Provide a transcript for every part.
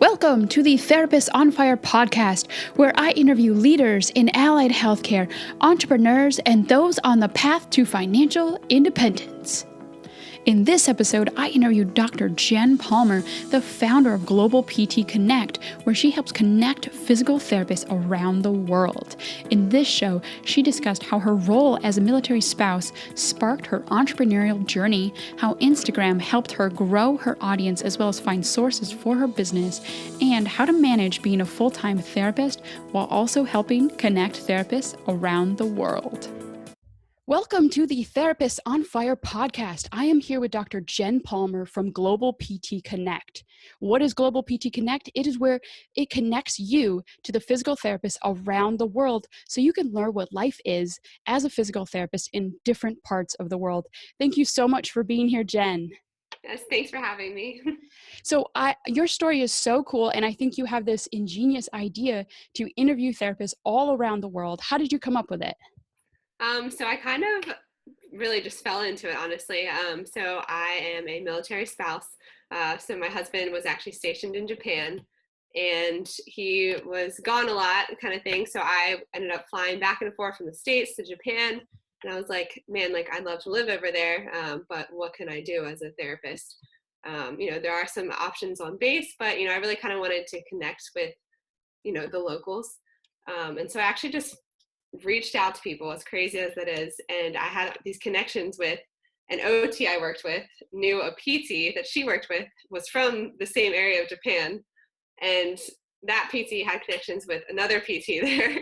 Welcome to the Therapist on Fire podcast, where I interview leaders in allied healthcare, entrepreneurs, and those on the path to financial independence. In this episode, I interviewed Dr. Jen Palmer, the founder of Global PT Connect, where she helps connect physical therapists around the world. In this show, she discussed how her role as a military spouse sparked her entrepreneurial journey, how Instagram helped her grow her audience as well as find sources for her business, and how to manage being a full-time therapist while also helping connect therapists around the world. Welcome to the Therapist on Fire podcast. I am here with Dr. Jen Palmer from Global PT Connect. What is Global PT Connect? It is where it connects you to the physical therapists around the world so you can learn what life is as a physical therapist in different parts of the world. Thank you so much for being here, Jen. Yes, thanks for having me. So your story is so cool, and I think you have this ingenious idea to interview therapists all around the world. How did you come up with it? So I kind of really just fell into it, honestly. So I am a military spouse. So my husband was actually stationed in Japan, and he was gone a lot, kind of thing. So I ended up flying back and forth from the States to Japan, and I was like, man, like I'd love to live over there, but what can I do as a therapist? There are some options on base, but I really kind of wanted to connect with, the locals, and so I actually just reached out to people, as crazy as that is, and I had these connections with an OT I worked with, knew a PT that she worked with was from the same area of Japan, and that PT had connections with another PT there.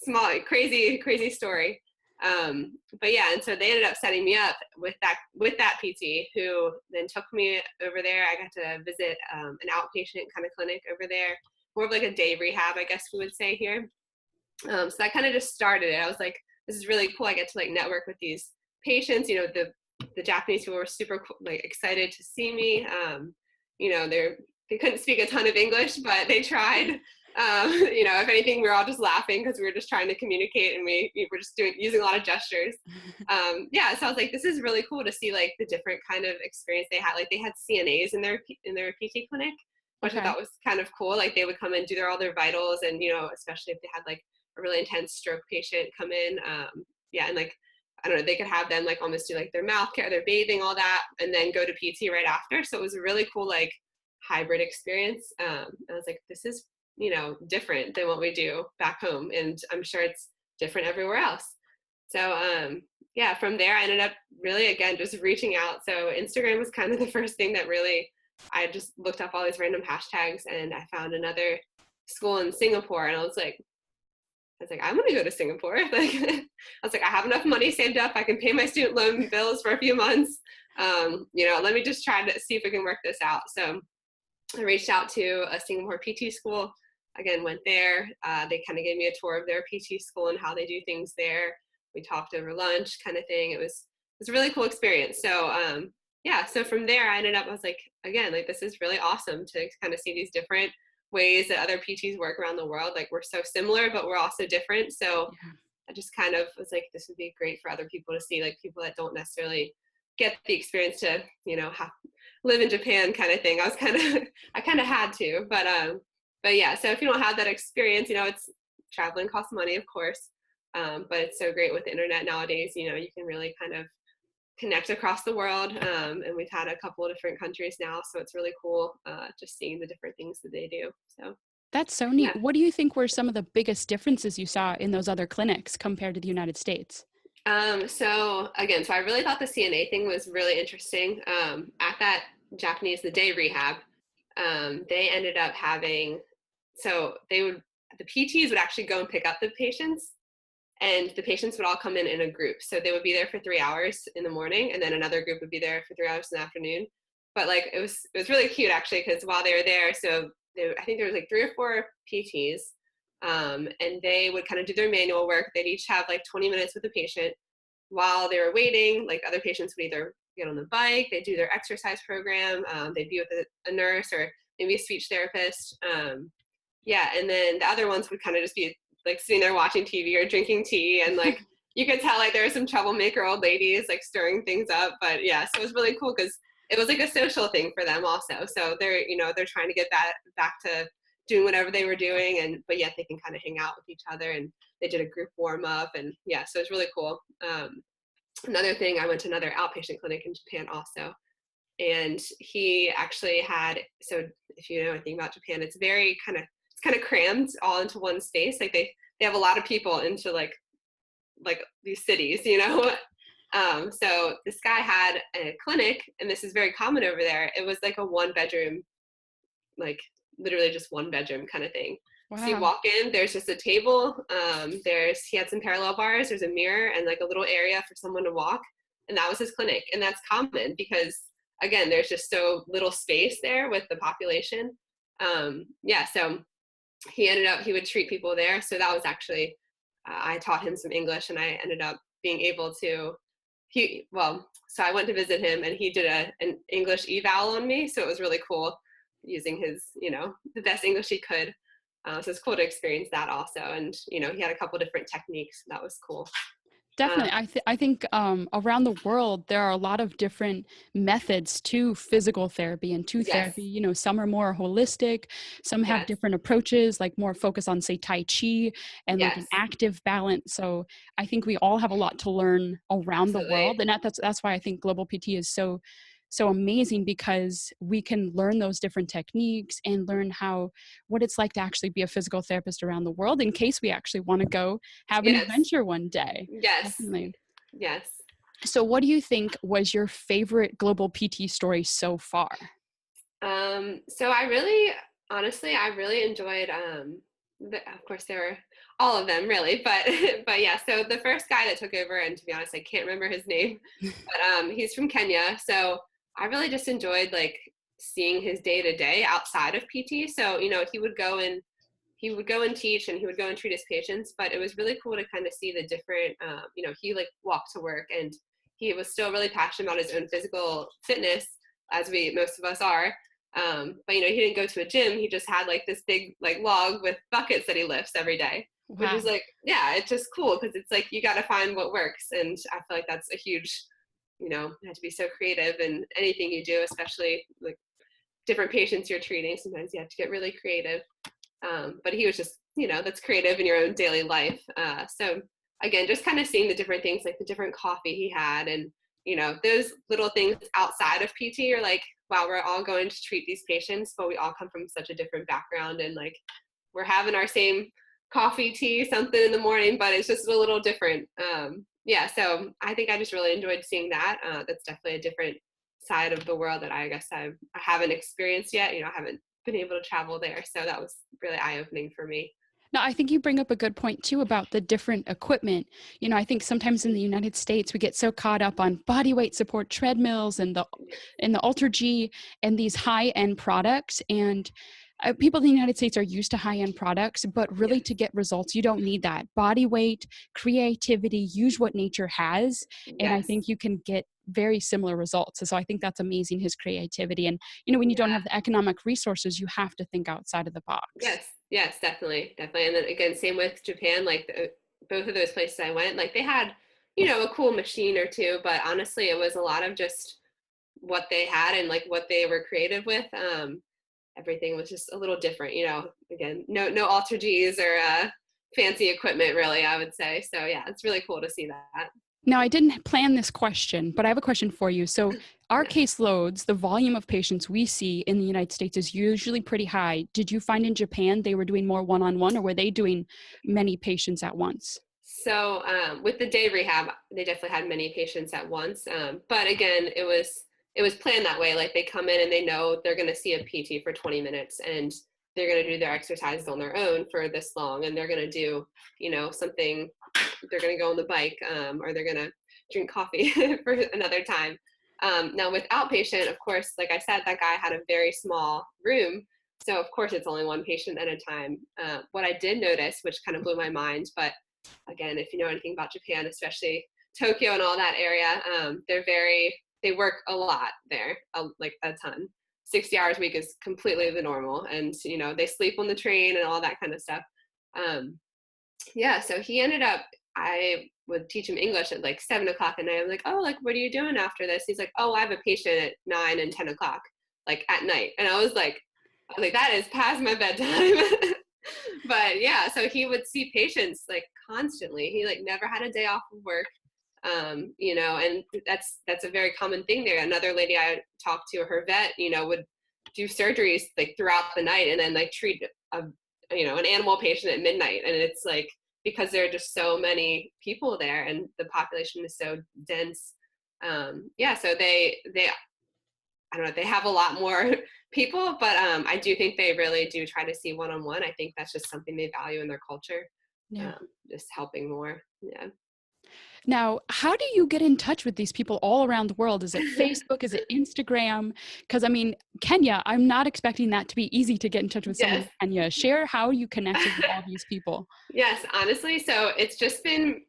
Small, crazy story. But yeah, and so they ended up setting me up with that PT, who then took me over there. I got to visit an outpatient kind of clinic over there, more of like a day rehab, I guess we would say here. So that kind of just started it. I was like, this is really cool. I get to like network with these patients. The Japanese people were super like excited to see me. They couldn't speak a ton of English, but they tried. If anything, we were all just laughing because we were just trying to communicate, and we were just using a lot of gestures. So I was like, this is really cool to see like the different kind of experience they had. Like they had CNAs in their PT clinic, which I thought was kind of cool. Like they would come and do all their vitals, and especially if they had like a really intense stroke patient come in. And like, I don't know, they could have them like almost do like their mouth care, their bathing, all that, and then go to PT right after. So it was a really cool, like hybrid experience. I was like, this is, different than what we do back home. And I'm sure it's different everywhere else. So, from there, I ended up really, again, just reaching out. So Instagram was kind of the first thing that really, I just looked up all these random hashtags, and I found another school in Singapore, and I was like, I want to go to Singapore. I was like, I have enough money saved up. I can pay my student loan bills for a few months. Let me just try to see if we can work this out. So I reached out to a Singapore PT school. Again, went there. They kind of gave me a tour of their PT school and how they do things there. We talked over lunch, kind of thing. It was a really cool experience. So so from there, I was like, again, like this is really awesome to kind of see these different ways that other PTs work around the world. Like we're so similar, but we're also different. So I just kind of was like, this would be great for other people to see, like people that don't necessarily get the experience to, live in Japan kind of thing. I kind of had to, but yeah. So if you don't have that experience, it's traveling costs money, of course. But it's so great with the internet nowadays, you can really kind of connect across the world, and we've had a couple of different countries now, so it's really cool just seeing the different things that they do. So that's so neat. What do you think were some of the biggest differences you saw in those other clinics compared to the United States? So I really thought the CNA thing was really interesting. At that Japanese, the day rehab, they ended up having, the PTs would actually go and pick up the patients, and the patients would all come in a group. So they would be there for 3 hours in the morning, and then another group would be there for 3 hours in the afternoon. But like it was really cute actually, because while they were there, I think there was like 3 or 4 PTs, and they would kind of do their manual work. They'd each have like 20 minutes with the patient. While they were waiting, like other patients would either get on the bike, they'd do their exercise program, they'd be with a nurse or maybe a speech therapist. And then the other ones would kind of just be like sitting there watching TV or drinking tea, and like you could tell like there were some troublemaker old ladies like stirring things up. But yeah, so it was really cool because it was like a social thing for them also. So they're, they're trying to get that back to doing whatever they were doing, but yet they can kind of hang out with each other. And they did a group warm up, and yeah, so it's really cool. Another thing, I went to another outpatient clinic in Japan also, and he actually had, so if you know anything about Japan, it's kind of crammed all into one space. Like they have a lot of people into like these cities, so this guy had a clinic, and this is very common over there. It was like a 1-bedroom, like literally just 1-bedroom kind of thing. Wow. So you walk in, there's just a table. He had some parallel bars. There's a mirror and like a little area for someone to walk. And that was his clinic. And that's common because, again, there's just so little space there with the population. So he would treat people there. So that was actually, I taught him some English, and I ended up being able to, so I went to visit him, and he did an English eval on me. So it was really cool using his, the best English he could. So it's cool to experience that also. And, he had a couple different techniques. That was cool. Definitely. I think around the world, there are a lot of different methods to physical therapy and to therapy. Some are more holistic, some have different approaches, like more focus on, say, Tai Chi and like an active balance. So I think we all have a lot to learn around the world. And that's why I think Global PT is so amazing, because we can learn those different techniques and learn what it's like to actually be a physical therapist around the world, in case we actually want to go have an adventure one day. Yes. Definitely. Yes. So what do you think was your favorite Global PT story so far? So honestly, I really enjoyed, of course there were all of them really, but yeah, so the first guy that took over, and to be honest, I can't remember his name, but he's from Kenya. So I really just enjoyed like seeing his day to day outside of PT. So, he would go and teach, and he would go and treat his patients, but it was really cool to kind of see the different, he like walked to work, and he was still really passionate about his own physical fitness, as most of us are. But he didn't go to a gym. He just had like this big like log with buckets that he lifts every day, which is like, yeah, it's just cool, because it's like you got to find what works. And I feel like that's a huge, you have to be so creative in anything you do, especially like different patients you're treating. Sometimes you have to get really creative. But he was just, that's creative in your own daily life. So again, just kind of seeing the different things, like the different coffee he had, and those little things outside of PT are like, wow, we're all going to treat these patients, but we all come from such a different background, and like we're having our same coffee, tea, something in the morning, but it's just a little different. So I think I just really enjoyed seeing that. That's definitely a different side of the world that I guess I haven't experienced yet. I haven't been able to travel there, so that was really eye-opening for me. Now, I think you bring up a good point too about the different equipment. I think sometimes in the United States, we get so caught up on body weight support treadmills and the Ultra G and these high-end products. And people in the United States are used to high-end products, but really to get results, you don't need that. Body weight, creativity, use what nature has. And I think you can get very similar results. So I think that's amazing, his creativity. And, when you don't have the economic resources, you have to think outside of the box. Yes, definitely. And then again, same with Japan, like both of those places I went, like they had, a cool machine or two, but honestly, it was a lot of just what they had and like what they were creative with. Everything was just a little different, again, no Ultra Gs or fancy equipment really, I would say. So yeah, it's really cool to see that. Now, I didn't plan this question, but I have a question for you. So our caseloads, the volume of patients we see in the United States is usually pretty high. Did you find in Japan they were doing more one-on-one, or were they doing many patients at once? So with the day rehab, they definitely had many patients at once. But again, it was planned that way. Like they come in and they know they're going to see a PT for 20 minutes, and they're going to do their exercises on their own for this long, and they're going to do, something. They're going to go on the bike, or they're going to drink coffee for another time. Now with outpatient, of course, like I said, that guy had a very small room. So of course it's only one patient at a time. What I did notice, which kind of blew my mind, but again, if you know anything about Japan, especially Tokyo and all that area, they work a lot there, like a ton. 60 hours a week is completely the normal. And, they sleep on the train and all that kind of stuff. So he ended up, I would teach him English at like 7 o'clock at night. I'm like, oh, like, what are you doing after this? He's like, oh, I have a patient at 9 and 10 o'clock, like at night. And I was like, that is past my bedtime. But yeah, so he would see patients like constantly. He like never had a day off of work. And that's a very common thing there. Another lady I talked to, her vet, would do surgeries like throughout the night and then like treat an animal patient at midnight. And it's like, because there are just so many people there and the population is so dense. So they I don't know, they have a lot more people, but I do think they really do try to see one-on-one. I think that's just something they value in their culture. Yeah. Just helping more. Yeah. Now, how do you get in touch with these people all around the world? Is it Facebook? Is it Instagram? Because I mean, Kenya, I'm not expecting that to be easy to get in touch with someone Yes. in Kenya. Share how you connected with all these people. Yes, honestly. So it's just been,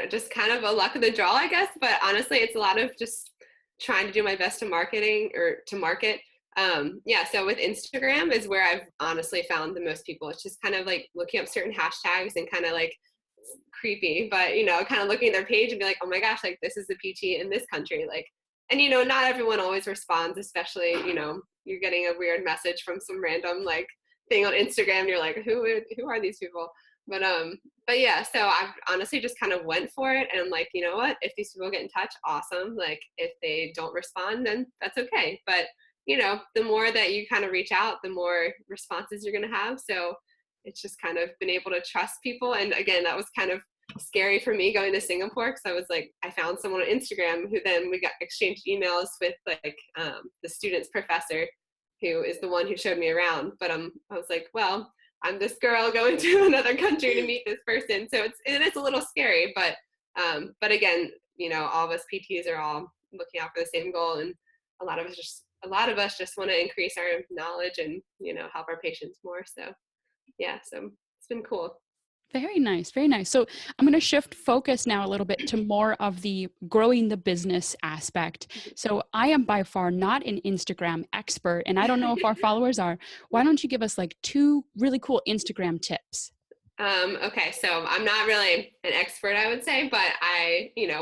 just kind of a luck of the draw, I guess. But honestly, it's a lot of just trying to do my best to market. So with Instagram is where I've honestly found the most people. It's just kind of like looking up certain hashtags and kind of like creepy, but kind of looking at their page and be like, oh my gosh, like this is the PT in this country, like, and not everyone always responds, especially you're getting a weird message from some random like thing on Instagram and you're like, who are these people? But yeah, so I've honestly just kind of went for it and I'm like, you know what, if these people get in touch, awesome. Like if they don't respond, then that's okay. But the more that you kind of reach out, the more responses you're going to have. So it's just kind of been able to trust people. And again, that was kind of scary for me going to Singapore because I was like, I found someone on Instagram who then we got exchanged emails with like the student's professor, who is the one who showed me around. But I was like, well, I'm this girl going to another country to meet this person. So it's a little scary, but again, all of us PTs are all looking out for the same goal. And a lot of us just want to increase our knowledge and, help our patients more. So yeah, so it's been cool. Very nice. Very nice. So I'm going to shift focus now a little bit to more of the growing the business aspect. So I am by far not an Instagram expert, and I don't know if our followers are. Why don't you give us like 2 really cool Instagram tips? Okay, so I'm not really an expert, I would say, but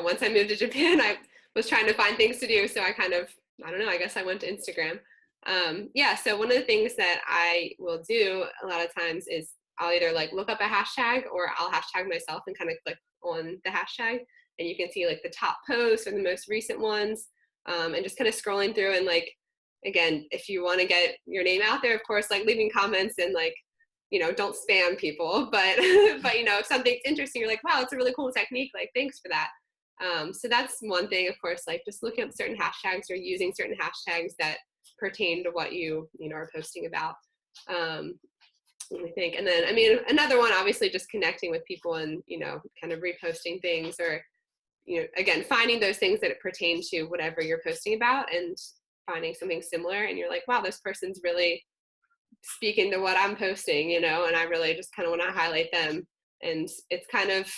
once I moved to Japan, I was trying to find things to do. So I kind of, I don't know, I guess I went to Instagram. So one of the things that I will do a lot of times is I'll either like look up a hashtag or I'll hashtag myself and kind of click on the hashtag and you can see like the top posts or the most recent ones, and just kind of scrolling through and like, again, if you want to get your name out there, of course, like leaving comments and like, don't spam people, but if something's interesting, you're like, wow, it's a really cool technique. Like, thanks for that. So that's one thing, of course, like just looking up certain hashtags or using certain hashtags that pertain to what you are posting about. Let me think. And then, I mean, another one, obviously just connecting with people and, kind of reposting things or, again, finding those things that pertain to whatever you're posting about and finding something similar. And you're like, wow, this person's really speaking to what I'm posting, and I really just kind of want to highlight them. And it's kind of,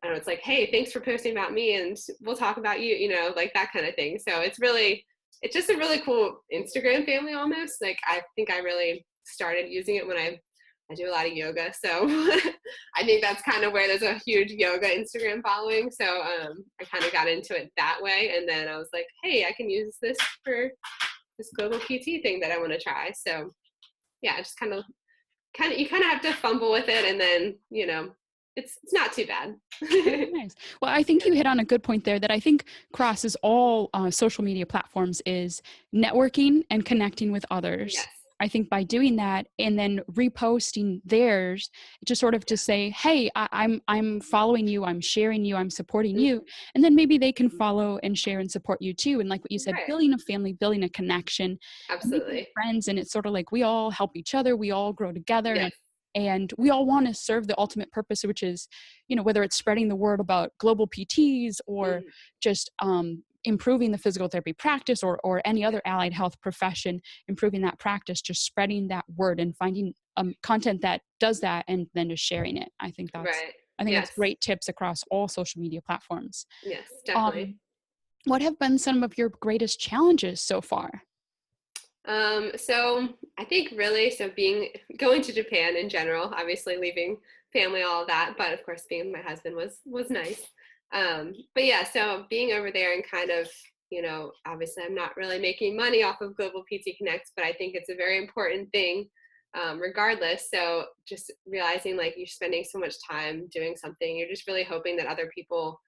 I don't know, it's like, hey, thanks for posting about me and we'll talk about you, like that kind of thing. So it's just a really cool Instagram family almost. Like, I think I really started using it when I do a lot of yoga. So I think that's kind of where there's a huge yoga Instagram following. So I kind of got into it that way. And then I was like, hey, I can use this for this global PT thing that I want to try. So yeah, just kind of you kind of have to fumble with it. And then, it's not too bad. Nice. Well, I think you hit on a good point there that I think crosses all social media platforms is networking and connecting with others. Yes. I think by doing that and then reposting theirs, just sort of to say, hey, I'm following you, I'm sharing you, I'm supporting you. And then maybe they can follow and share and support you too. And like what you said, Right. building a family, building a connection, Absolutely. friends. And it's sort of like we all help each other, we all grow together. Yes. And we all want to serve the ultimate purpose, which is, whether it's spreading the word about global PTs or just improving the physical therapy practice or any other allied health profession, improving that practice, just spreading that word and finding content that does that and then just sharing it. I think that's right. that's great tips across all social media platforms. Yes, definitely. What have been some of your greatest challenges so far? So I think really, going to Japan in general, obviously leaving family, all of that. But of course, being my husband was nice. But yeah, so being over there and kind of, obviously I'm not really making money off of Global PT Connect, but I think it's a very important thing, regardless. So just realizing like you're spending so much time doing something, you're just really hoping that other people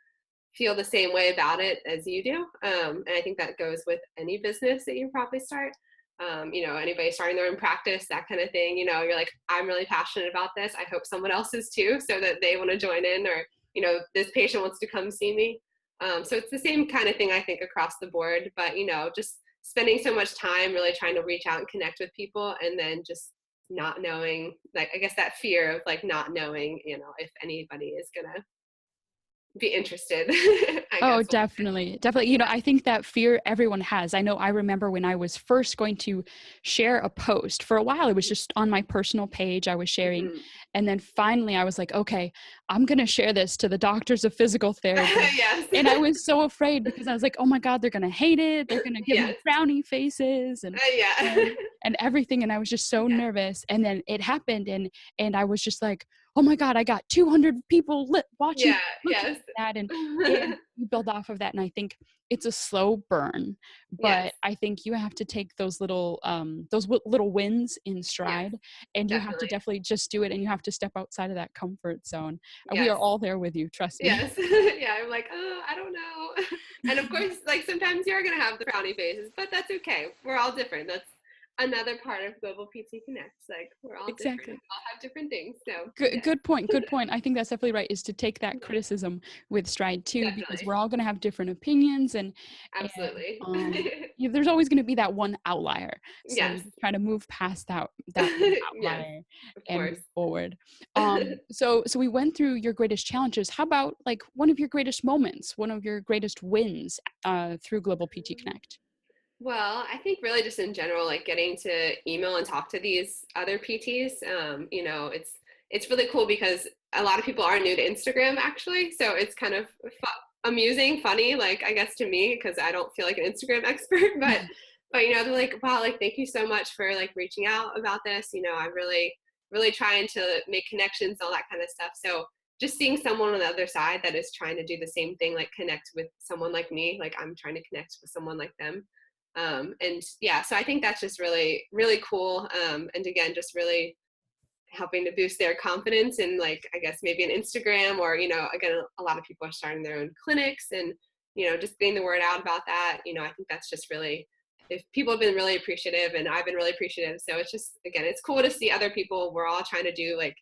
feel the same way about it as you do. And I think that goes with any business that you probably start. Anybody starting their own practice, that kind of thing, you're like, I'm really passionate about this. I hope someone else is too, so that they want to join in, or, this patient wants to come see me. So it's the same kind of thing, I think, across the board, but, just spending so much time really trying to reach out and connect with people, and then just not knowing, like, I guess that fear of like not knowing, if anybody is going to be interested. I Oh, guess. definitely. Definitely. I think that fear everyone has. I know I remember when I was first going to share a post. For a while, it was just on my personal page I was sharing. Mhm. And then finally I was like, okay, I'm going to share this to the doctors of physical therapy. Yes. And I was so afraid because I was like, oh my God, they're going to hate it. They're going to give me Yes. frowny faces Yeah. and everything. And I was just so Yeah. nervous. And then it happened. And I was just like, oh my God, I got 200 people watching. Yeah. Looking Yes. at that. And you build off of that. And I think it's a slow burn, but Yes. I think you have to take those little wins in stride, Yes. and you have to Definitely. definitely just do it. And you have to step outside of that comfort zone. And we are Yes. all there with you. Trust me. Yes. Yeah. I'm like, oh, I don't know. And of course, like sometimes you're going to have the frowny faces, but that's okay. We're all different. That's another part of Global PT Connects. Like we're all different. We Exactly. all have different things. So Good, yeah, good point. Good point. I think that's definitely right, is to take that criticism with stride too, because definitely. we're all going to have different opinions and Absolutely. there's always going to be that one outlier. So Yes. you just try to move past that one Yes. outlier Of and course. move forward. So we went through your greatest challenges. How about like one of your greatest moments, one of your greatest wins through Global PT Connect? Well, I think really just in general, like getting to email and talk to these other PTs, it's really cool because a lot of people are new to Instagram actually, so it's kind of amusing, funny, like I guess to me because I don't feel like an Instagram expert, but they're like, wow, like thank you so much for like reaching out about this. I'm really trying to make connections, all that kind of stuff. So just seeing someone on the other side that is trying to do the same thing, like connect with someone like me, like I'm trying to connect with someone like them. And yeah, so I think that's just really, really cool. And again, just really helping to boost their confidence in like, I guess maybe an Instagram or, again, a lot of people are starting their own clinics and, just getting the word out about that. I think that's just really, if people have been really appreciative and I've been really appreciative. So it's just, again, it's cool to see other people. We're all trying to do like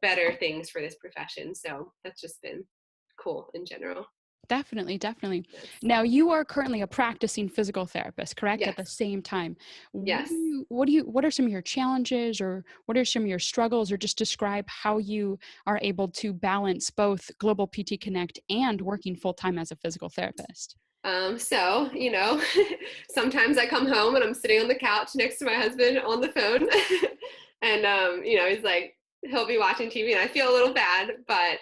better things for this profession. So that's just been cool in general. Definitely, definitely. Yes. Now, you are currently a practicing physical therapist, correct? At Yes. the same time, Yes. what are some of your challenges, or what are some of your struggles, or just describe how you are able to balance both Global PT Connect and working full time as a physical therapist? So, sometimes I come home and I'm sitting on the couch next to my husband on the phone. And, he's like, he'll be watching TV and I feel a little bad, but,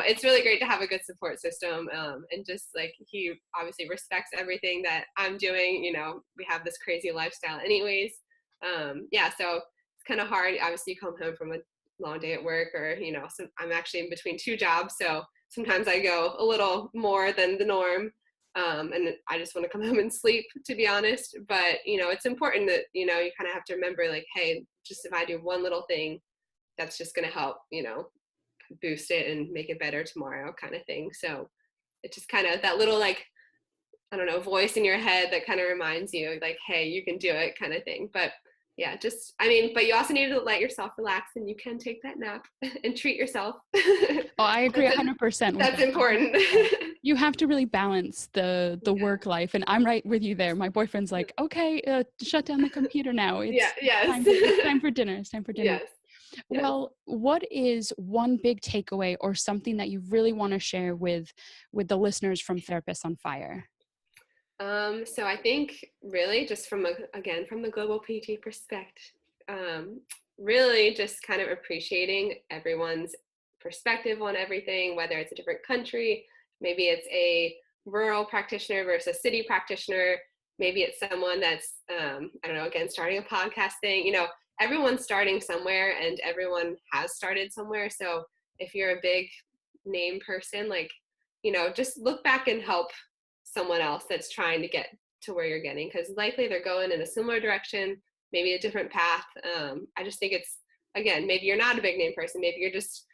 it's really great to have a good support system. And just like, he obviously respects everything that I'm doing. We have this crazy lifestyle anyways. Yeah. So it's kind of hard. Obviously you come home from a long day at work or, so I'm actually in between two jobs. So sometimes I go a little more than the norm. And I just want to come home and sleep, to be honest. But, it's important that, you kind of have to remember like, hey, just if I do one little thing, that's just going to help, boost it and make it better tomorrow kind of thing. So it's just kind of that little, like, I don't know, voice in your head that kind of reminds you like, hey, you can do it kind of thing. But yeah, but you also need to let yourself relax and you can take that nap and treat yourself. Oh, I agree 100% with That's that. important. You have to really balance the Yeah. work life, and I'm right with you there. My boyfriend's like, okay, shut down the computer now. Yeah. Yes. It's time for dinner. It's time for dinner. Yes. Yes. Well, what is one big takeaway or something that you really want to share with the listeners from Therapists on Fire? So I think really just from the Global PT perspective, really just kind of appreciating everyone's perspective on everything, whether it's a different country, maybe it's a rural practitioner versus a city practitioner, maybe it's someone that's, I don't know, again, starting a podcast thing, everyone's starting somewhere and everyone has started somewhere. So if you're a big name person, like, just look back and help someone else that's trying to get to where you're getting, because likely they're going in a similar direction, maybe a different path. I just think it's, again, maybe you're not a big name person, maybe you're just,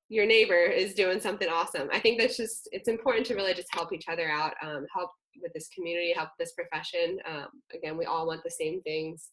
your neighbor is doing something awesome. I think that's just, it's important to really just help each other out, help with this community, help this profession. Again, we all want the same things.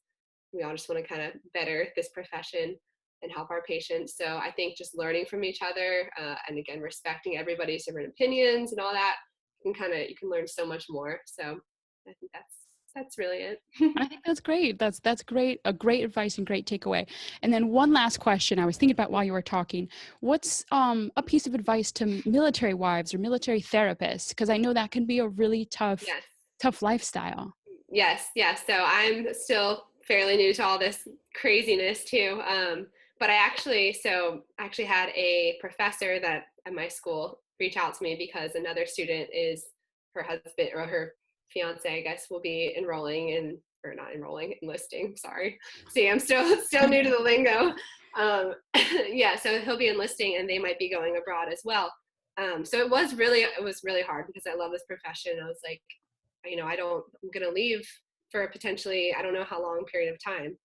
We all just want to kind of better this profession and help our patients. So I think just learning from each other, and again, respecting everybody's different opinions and all that, you can learn so much more. So I think that's really it. I think that's great. That's great. A great advice and great takeaway. And then one last question I was thinking about while you were talking. What's a piece of advice to military wives or military therapists? Because I know that can be a really tough lifestyle. Yes. So I'm still fairly new to all this craziness too. But I actually had a professor that at my school reach out to me because another student is, her husband or her fiance, I guess, will be enlisting. Sorry. See, I'm still new to the lingo. So he'll be enlisting and they might be going abroad as well. So it was really hard because I love this profession. I was like, I'm going to leave for potentially, I don't know how long period of time.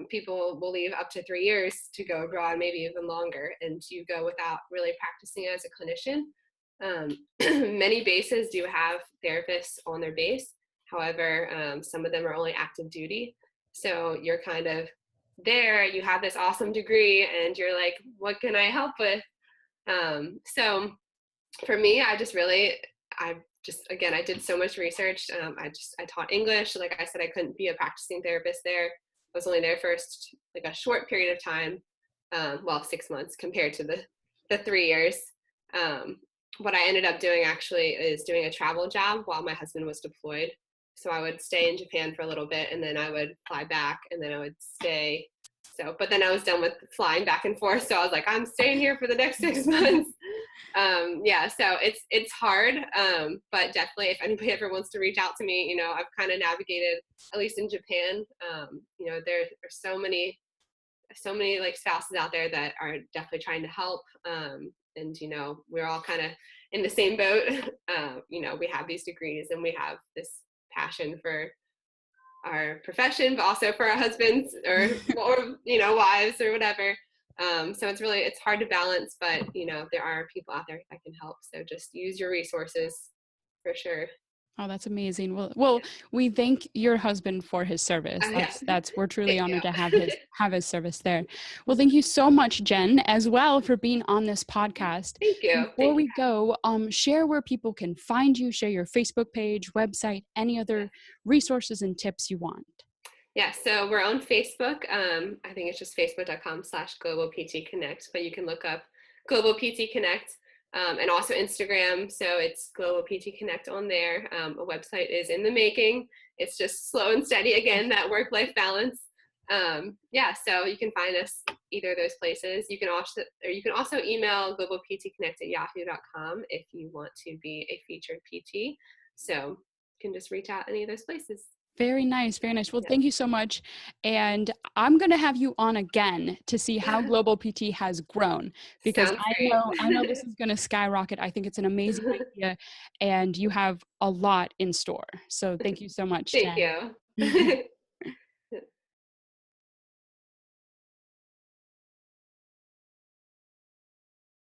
People will leave up to 3 years to go abroad, maybe even longer, and you go without really practicing as a clinician. Many bases do have therapists on their base. However, some of them are only active duty. So you're kind of there, you have this awesome degree and you're like, what can I help with? So for me, I did so much research. I taught English. Like I said, I couldn't be a practicing therapist there. I was only there for like a short period of time. 6 months compared to the 3 years. What I ended up doing actually is doing a travel job while my husband was deployed. So I would stay in Japan for a little bit and then I would fly back and then I would stay. But then I was done with flying back and forth. So I was like, I'm staying here for the next 6 months. So it's hard. But definitely if anybody ever wants to reach out to me, I've kind of navigated, at least in Japan, there are so many like spouses out there that are definitely trying to help. And we're all kind of in the same boat. We have these degrees and we have this passion for our profession, but also for our husbands or wives or whatever. So it's hard to balance, but there are people out there that can help. So just use your resources for sure. Oh, that's amazing. Well, we thank your husband for his service. We're truly honored to have his service there. Well, thank you so much, Jen, as well, for being on this podcast. Thank you. Before we go, share where people can find you, share your Facebook page, website, any other resources and tips you want. Yeah, so we're on Facebook. I think it's just facebook.com/GlobalPTConnect, but you can look up Global PT Connect. And also Instagram, so it's Global PT Connect on there. A website is in the making. It's just slow and steady, again, that work-life balance. So you can find us either of those places. You can also email globalptconnect@yahoo.com if you want to be a featured PT. So you can just reach out any of those places. Very nice. Very nice. Well, thank you so much. And I'm going to have you on again to see how Global PT has grown, because I know this is going to skyrocket. I think it's an amazing idea and you have a lot in store. So thank you so much, Jen. Thank you.